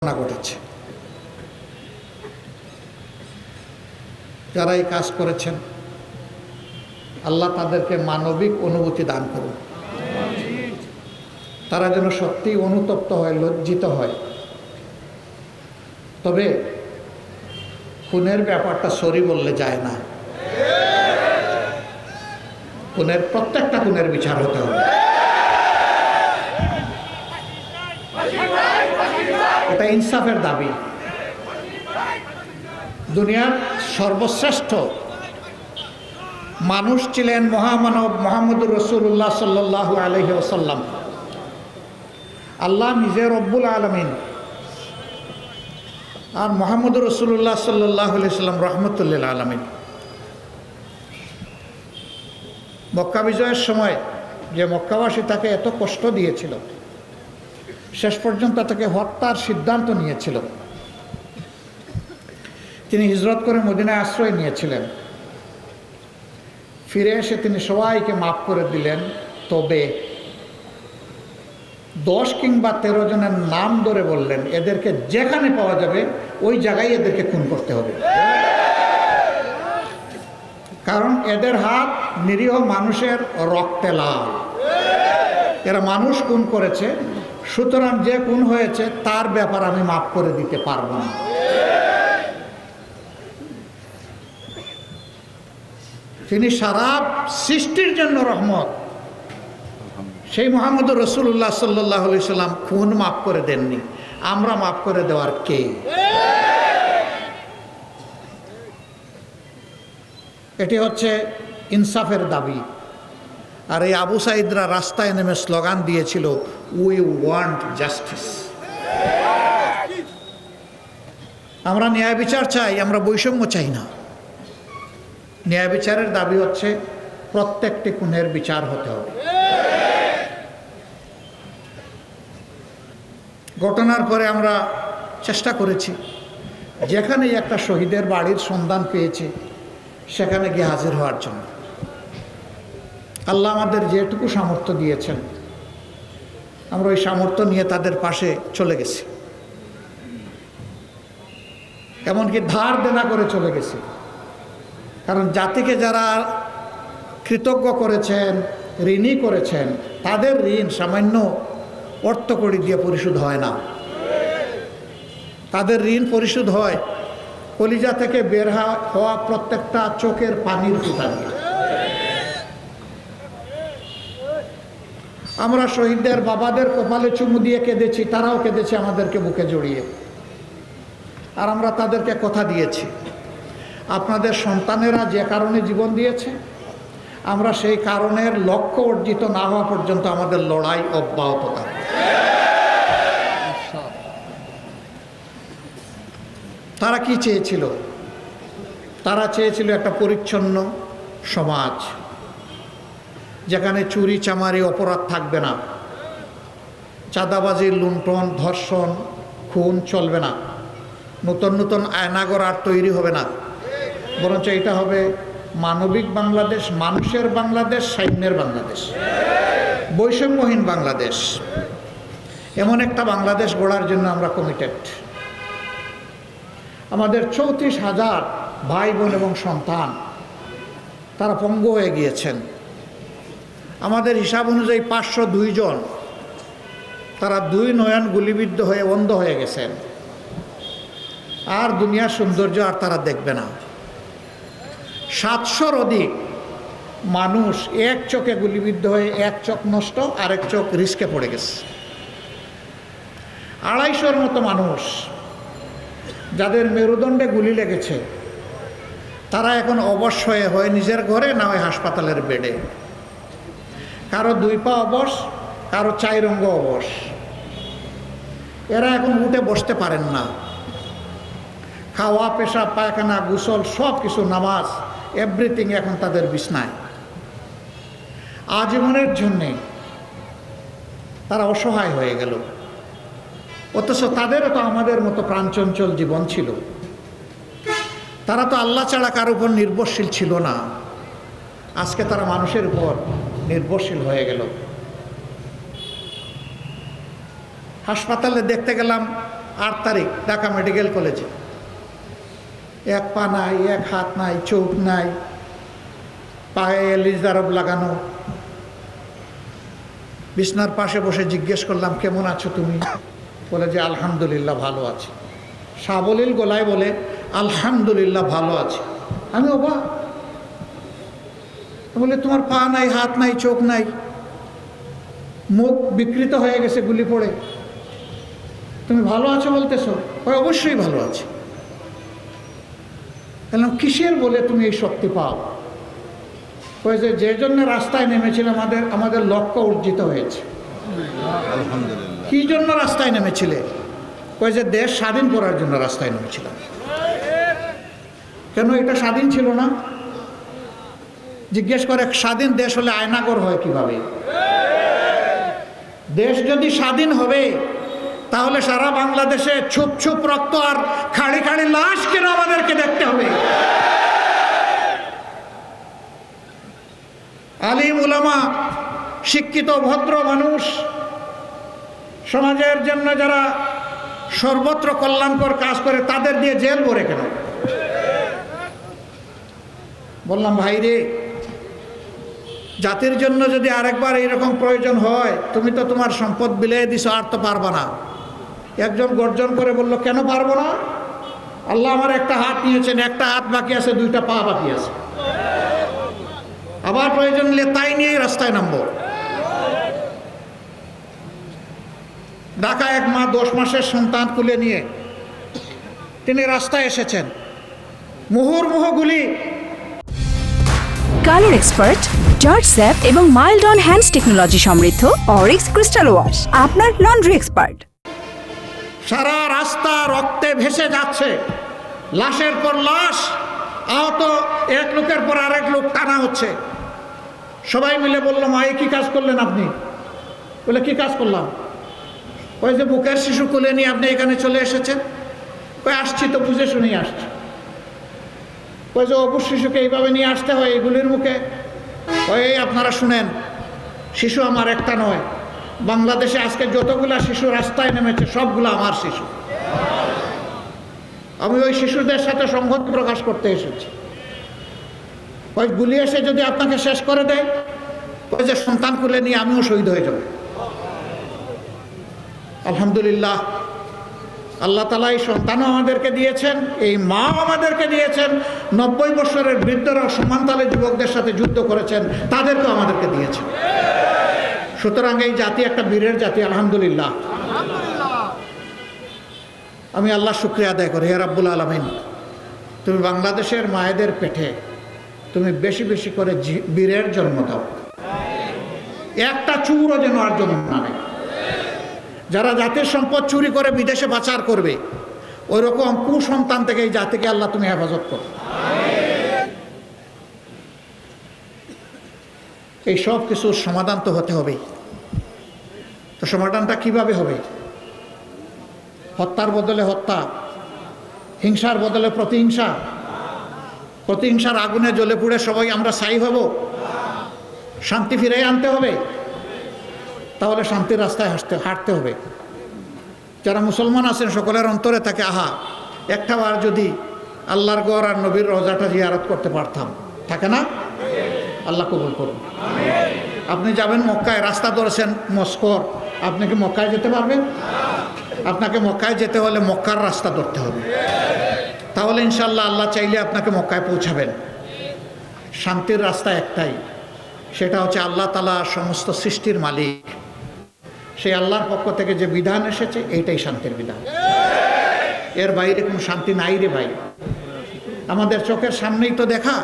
ঘটনা ঘটেছে। যারা এই কাজ করেছেন আল্লাহ তাদেরকে মানবিক অনুভূতি দান করুন, তারা যেন সত্যি অনুতপ্ত হয়, লজ্জিত হয়। তবে খুনের ব্যাপারটা সরি বললে যায় না, প্রত্যেকটা খুনের বিচার হতে হবে। এটা ইনসাফের দাবি। দুনিয়ার সর্বশ্রেষ্ঠ মানুষ ছিলেন মহামানব মুহাম্মদুর রাসূলুল্লাহ সাল্লাল্লাহু আলাইহি ওয়াসাল্লাম। আল্লাহ নিজে রব্বুল আলামিন, আর মুহাম্মদুর রাসূলুল্লাহ সাল্লাল্লাহু আলাইহি ওয়াসাল্লাম রহমতুল লিল আলামিন। মক্কা বিজয়ের সময় যে মক্কাবাসী তাকে এত কষ্ট দিয়েছিল, শেষ পর্যন্ত তাকে হত্যার সিদ্ধান্ত নিয়েছিল। তিনি হিজরত করে মদিনায় আশ্রয় নিয়েছিলেন। ফিরে এসে তিনি সবাইকে মাফ করে দিলেন। তবে 10 কিংবা 13 জনের নাম ধরে বললেন, এদেরকে যেখানে পাওয়া যাবে ওই জায়গায় এদেরকে খুন করতে হবে, কারণ এদের হাত নিরীহ মানুষের রক্তে লাল। এরা মানুষ খুন করেছে, সুতরাং যে খুন হয়েছে তার ব্যাপার আমি মাফ করে দিতে পারবো না। তিনি সারা সৃষ্টির জন্য রহমত। সেই মুহাম্মদুর রাসূলুল্লাহ সাল্লাল্লাহু আলাইহি সাল্লাম খুন মাফ করে দেননি, আমরা মাফ করে দেওয়ার কে? এটি হচ্ছে ইনসাফের দাবি। আর এই আবু সাইদরা রাস্তায় নেমে স্লোগান দিয়েছিল, উই ওয়ান্ট জাস্টিস। আমরা ন্যায় বিচার চাই, আমরা বৈষম্য চাই না। ন্যায় বিচারের দাবি হচ্ছে প্রত্যেকটি খুনের বিচার হতে হবে। ঘটনার পরে আমরা চেষ্টা করেছি, যেখানেই একটা শহীদের বাড়ির সন্ধান পেয়েছি সেখানে গিয়ে হাজির হওয়ার জন্য। আল্লাহ আমাদের যেটুকু সামর্থ্য দিয়েছেন আমরা ওই সামর্থ্য নিয়ে তাদের পাশে চলে গেছি, এমনকি ধার দেনা করে চলে গেছি। কারণ জাতিকে যারা কৃতজ্ঞ করেছেন, ঋণী করেছেন, তাদের ঋণ সামান্য অর্থকড়ি দিয়ে পরিশোধ হয় না। তাদের ঋণ পরিশোধ হয় কলিজা থেকে বের হওয়া প্রত্যেকটা চোখের পানির ফোঁটা দিয়ে। আমরা শহীদদের বাবাদের কপালে চুমু দিয়ে কেঁদেছি, তারাও কেঁদেছে আমাদেরকে বুকে জড়িয়ে। আর আমরা তাদেরকে কথা দিয়েছি, আপনাদের সন্তানেরা যে কারণে জীবন দিয়েছে আমরা সেই কারণের লক্ষ্য অর্জিত না হওয়া পর্যন্ত আমাদের লড়াই অব্যাহত থাকবে। তারা কি চেয়েছিল? তারা চেয়েছিল একটা পরিচ্ছন্ন সমাজ, যেখানে চুরি চামারি অপরাধ থাকবে না, চাঁদাবাজি, লুণ্ঠন, ধর্ষণ, খুন চলবে না, নতুন নতুন আয়নাগর আর তৈরি হবে না, বরঞ্চ এটা হবে মানবিক বাংলাদেশ, মানুষের বাংলাদেশ, সৈন্যের বাংলাদেশ, বৈষম্যহীন বাংলাদেশ। এমন একটা বাংলাদেশ গড়ার জন্য আমরা কমিটেড। আমাদের 34,000 ভাই বোন এবং সন্তান তারা পঙ্গু হয়ে গিয়েছেন। আমাদের হিসাব অনুযায়ী 502 জন তারা 2 নয়ন গুলিবিদ্ধ হয়ে অন্ধ হয়ে গেছেন। আর দুনিয়ার সৌন্দর্য আর তারা দেখবে না। 700-র অধিক মানুষ এক চোখে গুলিবিদ্ধ হয়ে এক চোখ নষ্ট, আরেক চোখ রিস্কে পড়ে গেছে। 250-র মতো মানুষ যাদের মেরুদণ্ডে গুলি লেগেছে তারা এখন অবশ হয়ে নিজের ঘরে না হয় হাসপাতালের বেডে। কারো 2 পা অবশ, কারো 4 অঙ্গ অবশ। এরা এখন উঠে বসতে পারেন না। খাওয়া, পেশাব, পায়খানা, গোসল সব কিছু, নামাজ, এভরিথিং এখন তাদের বিছনায়। আজীবনের জন্যে তারা অসহায় হয়ে গেল। অথচ তাদেরও তো আমাদের মতো প্রাণচঞ্চল জীবন ছিল। তারা তো আল্লাহ ছাড়া কারোর উপর নির্ভরশীল ছিল না। আজকে তারা মানুষের উপর নির্ভরশীল হয়ে গেল। হাসপাতালে দেখতে গেলাম 8 তারিখ ঢাকা মেডিকেল কলেজে। এক পা নাই, এক হাত নাই, চোখ নাই, পায়ে লিজদারব লাগানো। বিছনার পাশে বসে জিজ্ঞেস করলাম, কেমন আছো তুমি? বলে যে আলহামদুলিল্লাহ ভালো আছি। সাবলীল গলায় বলে আলহামদুলিল্লাহ ভালো আছি। আমি অবাক। বলে তোমার পা নাই, হাত নাই, চোখ নাই, মুখ বিকৃত হয়ে গেছে গুলি পড়ে, তুমি ভালো আছো বলতেছো? অবশ্যই ভালো আছি। বললাম কিসের বলে তুমি এই শক্তি পাও? ওই যে জন্য রাস্তায় নেমেছিলাম, আমাদের লক্ষ্য অর্জিত হয়েছে। কি জন্য রাস্তায় নেমেছিলে? ওই যে দেশ স্বাধীন করার জন্য রাস্তায় নেমেছিলাম। কেন এটা স্বাধীন ছিল না? জিজ্ঞেস করে, স্বাধীন দেশ হলে আয়নাগর হয় কিভাবে? দেশ যদি স্বাধীন হবে তাহলে সারা বাংলাদেশে ছুপ ছুপ রক্ত আর খাড়ি খাড়ি লাশ কেন আমাদেরকে দেখতে হবে? আলিম উলামা, শিক্ষিত ভদ্র মানুষ, সমাজের জন্য যারা সর্বত্র কল্যাণকর কাজ করে, তাদের দিয়ে জেল ভরে কেন? বললাম ভাই রে, জাতির জন্য যদি আরেকবার এইরকম প্রয়োজন হয়, তুমি তো তোমার সম্পদ বিলিয়ে দিছো, আর তো পারবা না। একজন গর্জন করে বলল, কেন পারবো না? আল্লাহ আমার একটা হাত নিয়েছেন, একটা হাত বাকি আছে, 2টা পা বাকি আছে। আবার প্রয়োজন নিলে তাই নিয়েই রাস্তায় নামবো। ঢাকা এক মা 10 মাসের সন্তান কুলে নিয়ে তিনি রাস্তায় এসেছেন। মুহুর্মুহু গুলি। কালার এক্সপার্ট, জর্জ স্যাপ এবং মাইল্ড অন হ্যান্ডস টেকনোলজি সমৃদ্ধ অরিক্স ক্রিস্টাল ওয়াশ আপনার লন্ড্রি এক্সপার্ট। সারা রাস্তা রক্তে ভেসে যাচ্ছে, লাশের পর লাশ, আহত এক লোকের পর আরেক লোক টানা হচ্ছে। সবাই মিলে বলল, মা এই কি কাজ করলেন আপনি? বলে কি কাজ করলাম? ওই যে বুকের শিশু কোলে নিয়ে আপনি এখানে চলে এসেছেন। কই আসছি তো, বুঝে শুনেই আসছি। ওই যে অবুজ শিশুকে এইভাবে নিয়ে আসতে হয় এগুলির মুখে। ওই আপনারা শুনেন, শিশু আমার একটা নয়, বাংলাদেশে আজকে যতগুলা শিশু রাস্তায় নেমেছে সবগুলো আমার শিশু। আমি ওই শিশুদের সাথে সংহতি প্রকাশ করতে এসেছি। ওই গুলি এসে যদি আপনাকে শেষ করে দেয়, ওই যে সন্তান কুলে নিয়ে আমিও শহীদ হয়ে যাব। আলহামদুলিল্লাহ, আল্লাহ তাআলা এই সন্তানও আমাদেরকে দিয়েছেন, এই মা আমাদেরকে দিয়েছেন। 90 বছরের বৃদ্ধরা সমানতালে যুবকদের সাথে যুদ্ধ করেছেন, তাদেরকেও আমাদেরকে দিয়েছেন। সুতরাং এই জাতি একটা বীরের জাতি। আলহামদুলিল্লাহ, আমি আল্লাহ শুকরিয়া আদায় করি। হে রাব্বুল আলামিন, তুমি বাংলাদেশের মায়েদের পেটে তুমি বেশি বেশি করে বীরের জন্ম দাও। একটা চুরও যেন আর জন্ম না নেয়। যারা জাতির সম্পদ চুরি করে বিদেশে পাচার করবে, ওই রকম কুসন্তান থেকে এই জাতিকে আল্লাহ তুমি হেফাজত করো। এই সব কিছুর সমাধান তো হতে হবে। তো সমাধানটা কিভাবে হবে? হত্যার বদলে হত্যা, হিংসার বদলে প্রতিহিংসা, প্রতিহিংসার আগুনে জ্বলে পুড়ে সবাই আমরা ছাই হব? শান্তি ফিরিয়ে আনতে হবে। তাহলে শান্তির রাস্তায় হাঁটতে হবে। যারা মুসলমান আছেন সকলের অন্তরে থাকে, আহা একটা বার যদি আল্লাহর গড় আর নবীর রওজাটা জিয়ারত করতে পারতাম। থাকে না? আল্লাহ কবুল করুন। আপনি যাবেন মক্কায়, রাস্তা ধরেছেন মস্কর, আপনি কি মক্কায় যেতে পারবেন? আপনাকে মক্কায় যেতে হলে মক্কার রাস্তা ধরতে হবে। তাহলে ইনশাল্লাহ আল্লাহ চাইলে আপনাকে মক্কায় পৌঁছাবেন। শান্তির রাস্তা একটাই, সেটা হচ্ছে আল্লাহ তাআলা সমস্ত সৃষ্টির মালিক। সেই আল্লাহর পক্ষ থেকে যে বিধান এসেছে, এইটাই শান্তির বিধান। এর বাইরে কোনো শান্তি নাই রে ভাই। আমাদের চোখের সামনেই তো দেখা।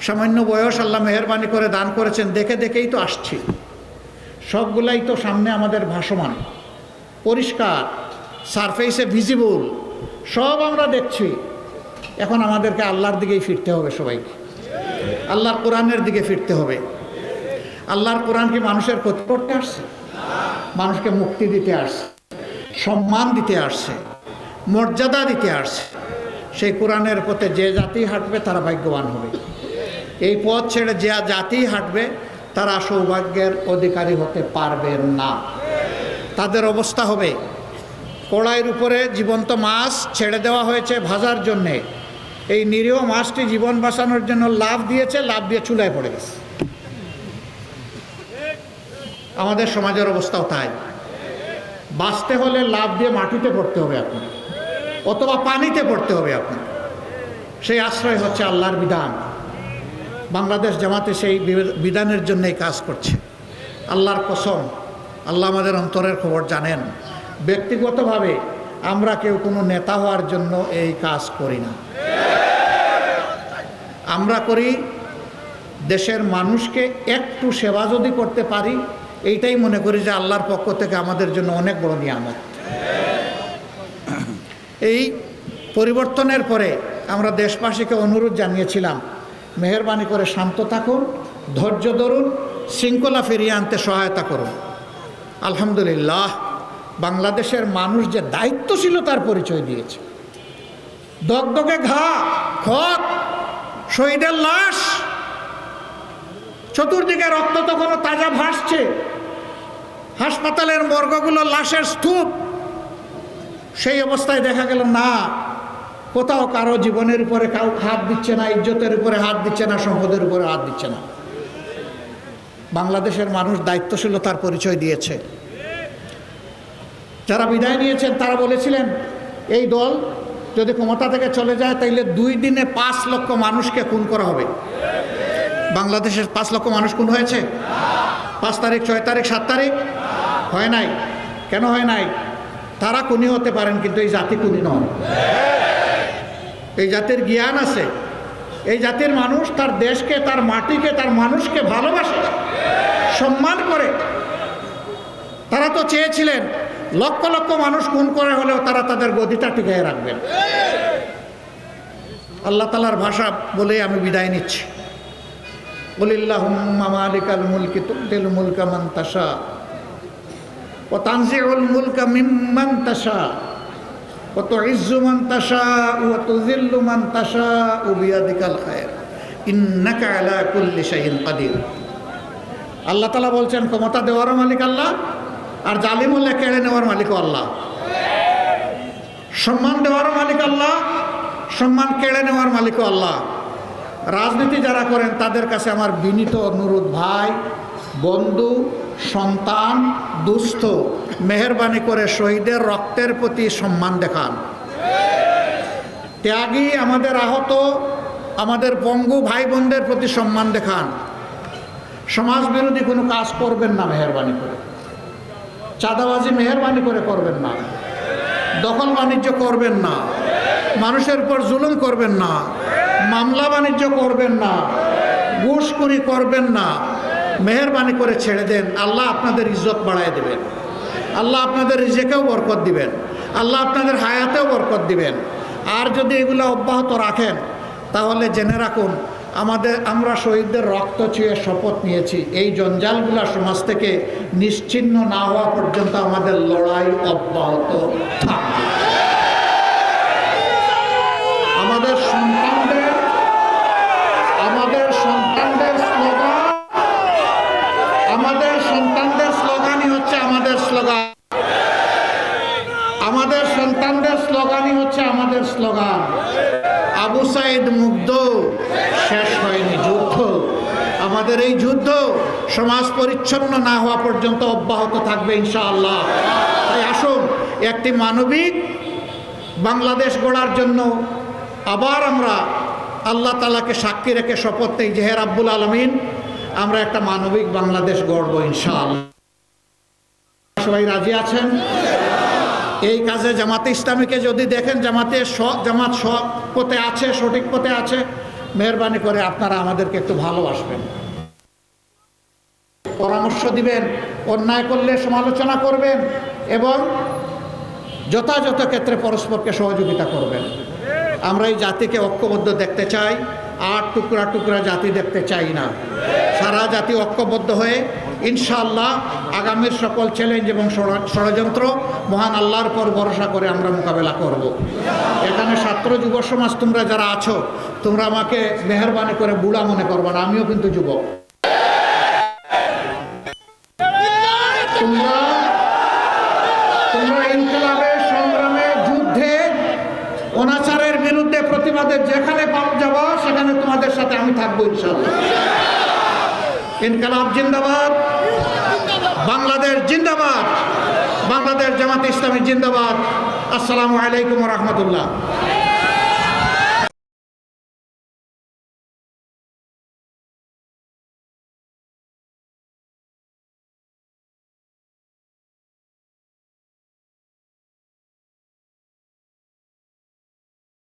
সামান্য বয়স আল্লাহ মেহেরবানি করে দান করেছেন, দেখে দেখেই তো আসছি। সবগুলাই তো সামনে আমাদের ভাসমান, পরিষ্কার, সারফেসে ভিজিবল, সব আমরা দেখছি। এখন আমাদেরকে আল্লাহর দিকেই ফিরতে হবে সবাইকে। আল্লাহর কোরআনের দিকে ফিরতে হবে। আল্লাহর কোরআন কি মানুষের ক্ষতি করতে আসছে? মানুষকে মুক্তি দিতে আসছে, সম্মান দিতে আসছে, মর্যাদা দিতে আসছে। সেই কোরআনের পথে যে জাতি হাঁটবে তারা ভাগ্যবান হবে। এই পথ ছেড়ে যে জাতি হাঁটবে তারা সৌভাগ্যের অধিকারী হতে পারবেন না। তাদের অবস্থা হবে কড়াইয়ের উপরে জীবন্ত মাছ ছেড়ে দেওয়া হয়েছে ভাজার জন্যে। এই নিরীহ মাছটি জীবন বাঁচানোর জন্য লাফ দিয়েছে, লাফ দিয়ে চুলায় পড়ে গেছে। আমাদের সমাজের অবস্থাও তাই। বাঁচতে হলে লাফ দিয়ে মাটিতে পড়তে হবে আপনার, অথবা পানিতে পড়তে হবে আপনার। সেই আশ্রয় হচ্ছে আল্লাহর বিধান। বাংলাদেশ জামাতে সেই বিধানের জন্যই কাজ করছে। আল্লাহর কসম, আল্লাহ আমাদের অন্তরের খবর জানেন। ব্যক্তিগতভাবে আমরা কেউ কোনো নেতা হওয়ার জন্য এই কাজ করি না। আমরা করি দেশের মানুষকে একটু সেবা যদি করতে পারি, এইটাই মনে করি যে আল্লাহর পক্ষ থেকে আমাদের জন্য অনেক বড় নিয়ামত। এই পরিবর্তনের পরে আমরা দেশবাসীকে অনুরোধ জানিয়েছিলাম, মেহেরবানি করে শান্ত থাকুন, ধৈর্য ধরুন, শৃঙ্খলা ফিরিয়ে আনতে সহায়তা করুন। আলহামদুলিল্লাহ, বাংলাদেশের মানুষ যে দায়িত্বশীলতার পরিচয় দিয়েছে। দগদগে ঘা, খত, শহীদের লাশ, চতুর্দিকে রক্ত তখনও তাজা ভাসছে, হাসপাতালের মর্গগুলো লাশের স্তূপ। সেই অবস্থায় দেখা গেল না, কোথাও কারো জীবনের উপরে কাউ হাত দিচ্ছে না, ইজ্জতের উপরে হাত দিচ্ছে না, সম্পদের উপরে হাত দিচ্ছে না। বাংলাদেশের মানুষ দায়িত্বশীলতার পরিচয় দিয়েছে। যারা বিদায় নিয়েছেন তারা বলেছিলেন, এই দল যদি ক্ষমতা থেকে চলে যায় তাইলে 2 দিনে 5 লক্ষ মানুষকে খুন করা হবে। বাংলাদেশের 5 লক্ষ মানুষ খুন হয়েছে? 5 তারিখ, 6 তারিখ, 7 তারিখ হয় নাই। কেন হয় নাই? তারা খুনি হতে পারেন, কিন্তু এই জাতি খুনি নয়। এই জাতির জ্ঞান আছে। এই জাতির মানুষ তার দেশকে, তার মাটিকে, তার মানুষকে ভালোবাসে, সম্মান করে। তারা তো চেয়েছিলেন লক্ষ লক্ষ মানুষ খুন করে হলেও তারা তাদের গদিটা টিকিয়ে রাখবেন। আল্লাহ তাআলার ভাষা বলে আমি বিদায় নিচ্ছি। কুলিল্লাহুম্মা মালিকাল মুলকি তুতিল মুলকা মান তাশা ওয়া তানজিউল মুলকা মিম্মান তাশা ওয়া তুইজ্জু মান তাশা ওয়া তুযিল্লু মান তাশা বিয়াদিকাল খায়র ইন্নাকা আলা কুল্লি শাইইন কাদির। আল্লাহ তাআলা বলছেন, ক্ষমতা দেওয়ারও মালিক আল্লাহ, আর জালিম হলে কেড়ে নেওয়ার মালিকও আল্লাহ। সম্মান দেওয়ারও মালিক আল্লাহ, সম্মান কেড়ে নেওয়ার মালিকও আল্লাহ। রাজনীতি যারা করেন তাদের কাছে আমার বিনীত অনুরোধ, ভাই, বন্ধু, সন্তান, দুস্থ, মেহেরবানি করে শহীদের রক্তের প্রতি সম্মান দেখান। ত্যাগী, আমাদের আহত, আমাদের পঙ্গু ভাই বোনদের প্রতি সম্মান দেখান। সমাজ বিরোধী কোনো কাজ করবেন না মেহেরবানি করে। চাঁদাবাজি মেহেরবানি করে করবেন না। দখল বাণিজ্য করবেন না। মানুষের উপর জুলুম করবেন না। মামলা বাণিজ্য করবেন না। ঘুষখুরি করবেন না। মেহেরবানি করে ছেড়ে দেন। আল্লাহ আপনাদের ইজ্জত বাড়ায় দেবেন। আল্লাহ আপনাদের রিজেকেও বরকত দিবেন। আল্লাহ আপনাদের হায়াতেও বরকত দিবেন। আর যদি এগুলো অব্যাহত রাখেন তাহলে জেনে রাখুন, আমরা শহীদদের রক্ত ছুঁয়ে শপথ নিয়েছি, এই জঞ্জালগুলা সমাজ থেকে নিশ্চিহ্ন না হওয়া পর্যন্ত আমাদের লড়াই অব্যাহত থাকবে। আমাদের সন্তানদের স্লোগানই হচ্ছে আমাদের স্লোগান। আমাদের সন্তানদের স্লোগানই হচ্ছে আমাদের স্লোগান। আবু সাইদ মুগ্ধ, শেষ হয়নি যুদ্ধ। আমাদের এই যুদ্ধ সমাজ পরিচ্ছন্ন না হওয়া পর্যন্ত অব্যাহত থাকবে ইনশাআল্লাহ। তাই আসুন, একটি মানবিক বাংলাদেশ গড়ার জন্য আবার আমরা আল্লাহ তাআলাকে সাক্ষী রেখে শপথ নেই যে, হে রাব্বুল আলামিন, আমরা একটা মানবিক বাংলাদেশ গড়ব ইনশাআল্লাহ। সবাই রাজি আছেন? এই কাজে জামাতে ইসলামীকে যদি দেখেন জামাত পথে আছে, সঠিক পথে আছে, মেহেরবানি করে আপনারা আমাদেরকে একটু ভালোবাসবেন, পরামর্শ দিবেন, অন্যায় করলে সমালোচনা করবেন এবং যথাযথ ক্ষেত্রে পরস্পরকে সহযোগিতা করবেন। আমরা এই জাতিকে ঐক্যবদ্ধ দেখতে চাই, আর টুকরা টুকরা জাতি দেখতে চাই না। সারা জাতি ঐক্যবদ্ধ হয়ে ইনশাআল্লাহ আগামীর সকল চ্যালেঞ্জ এবং ষড়যন্ত্র মহান আল্লাহর পর ভরসা করে আমরা মোকাবেলা করব। এখানে ছাত্র যুব সমাজ তোমরা যারা আছো, তোমরা আমাকে মেহেরবানি করে বুড়া মনে করবে না, আমিও কিন্তু যুবক। তোমরা ইনকিলাবের অনাচারের বিরুদ্ধে প্রতিবাদে যেখানে যাব সেখানে তোমাদের সাথে আমি থাকবো ইনশাআল্লাহ। ইনকালাব জিন্দাবাদ, বাংলাদেশ জিন্দাবাদ, বাংলাদেশ জামাত ইসলামী জিন্দাবাদ। আসসালামু আলাইকুম ওয়া রাহমাতুল্লাহ।